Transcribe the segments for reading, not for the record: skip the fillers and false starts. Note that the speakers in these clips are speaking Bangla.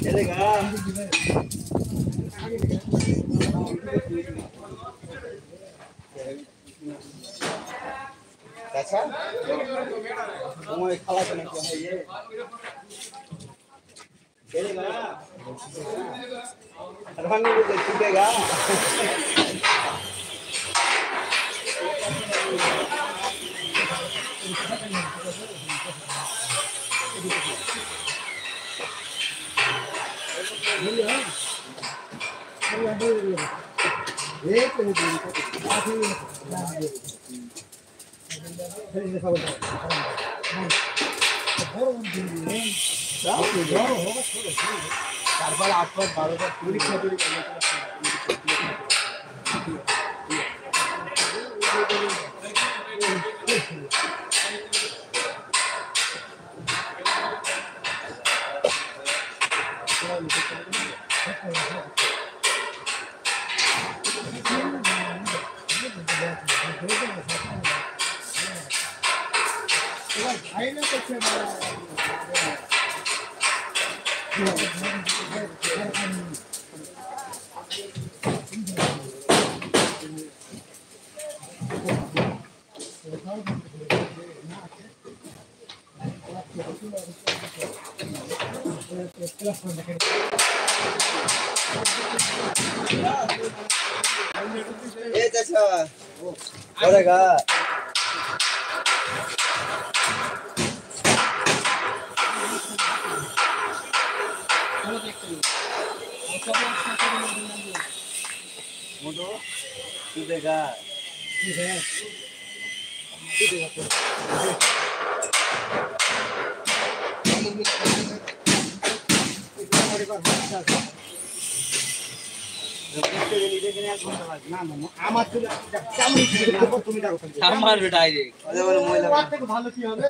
चलेगा अच्छा तुम्हारे खाला करने को है ये चलेगा रंग भी छूटेगा चार 8 12 पूरी खजूरी ये जैसा करेगा मुझे सीधेगा আমার ডাইরেক্ট ভালো কি হবে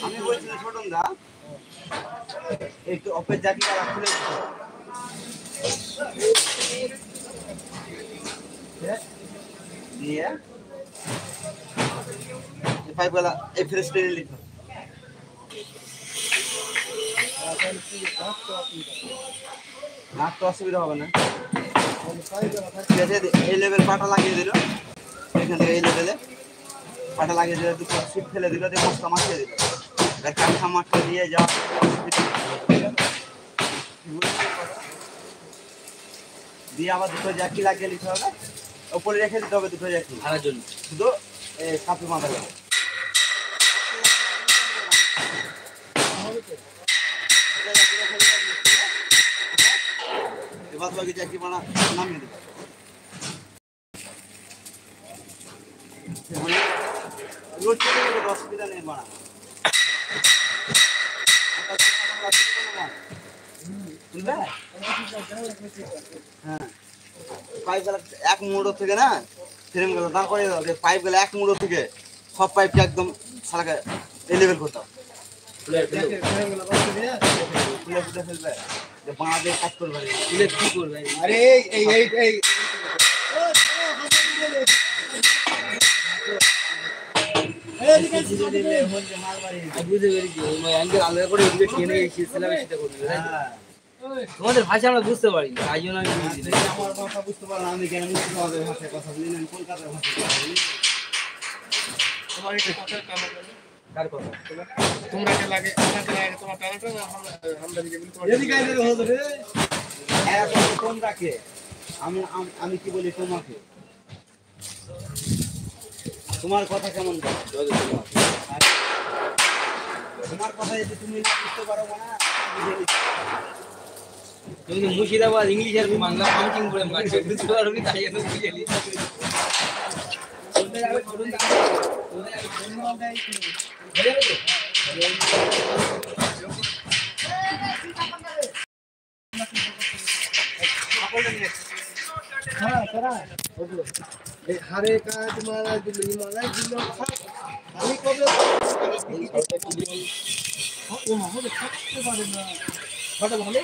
আমি বলছিলাম ছোটন দা একটু অপের জাকিটা খুলে দিয়ে পাইপ वाला এই ফ্রেশ টেনে লিখো না তো অসুবিধা হবে না এই লেভেল পাটা লাগিয়ে দিল এখান থেকে এই লেভেলে পাটা লাগিয়ে দিল দুটো সিট ফেলে দিল দিয়ে মশলা মাখিয়ে দিল এবার কাঠা মাঠে দিয়ে যাও দিয়ে আবার দুটো জ্যাকি লাগিয়ে নিতে হবে উপরে রেখে দিতে হবে দুটো জ্যাকি আনার জন্য শুধু কাপড় মাথা লাগে এবার বাকি জ্যাকি বানা নামিয়ে দেবে রোজ করে অসুবিধা নেই বানা হ্যাঁ পাইপ গেল এক মুড়ো থেকে না ফ্রেম গেল তারপরে পাইপ গেল এক মুড়ো থেকে সব পাইপকে একদম সারাকে লেভেল করতাম ফেলবে বাঁ দিয়ে কাজ করবে কি করবে আরে এই তোমাদের ভাষা আমরা বুঝতে পারি তাই জন্য আমি আমার ভাষা বুঝতে পারলাম আমি কেন মুর্শিদাবাদের ভাষায় কথা বলি না কলকাতার ভাষায় কথা বলি তোমার এটা কার কথা তোমরা কে লাগে তোমার প্যারাটা আমরা দিকে বলি তোমার এদিকে আইলে হলো রে এখন তোমরা কে আমি কি বলি তোমাকে তোমার কথা কেমন তোমার কথা যদি তুমি বুঝতে পারো না তুমি মুর্শিদাবাদ ইংলিশ আর বাংলা কাউন্টিং করে মারছো বুঝতে পারোনি তাই এত বুঝে নি হারে কাজ মারা দিল মারা দিল আমি কবে ও মহলে থাকতে পারে না ভালো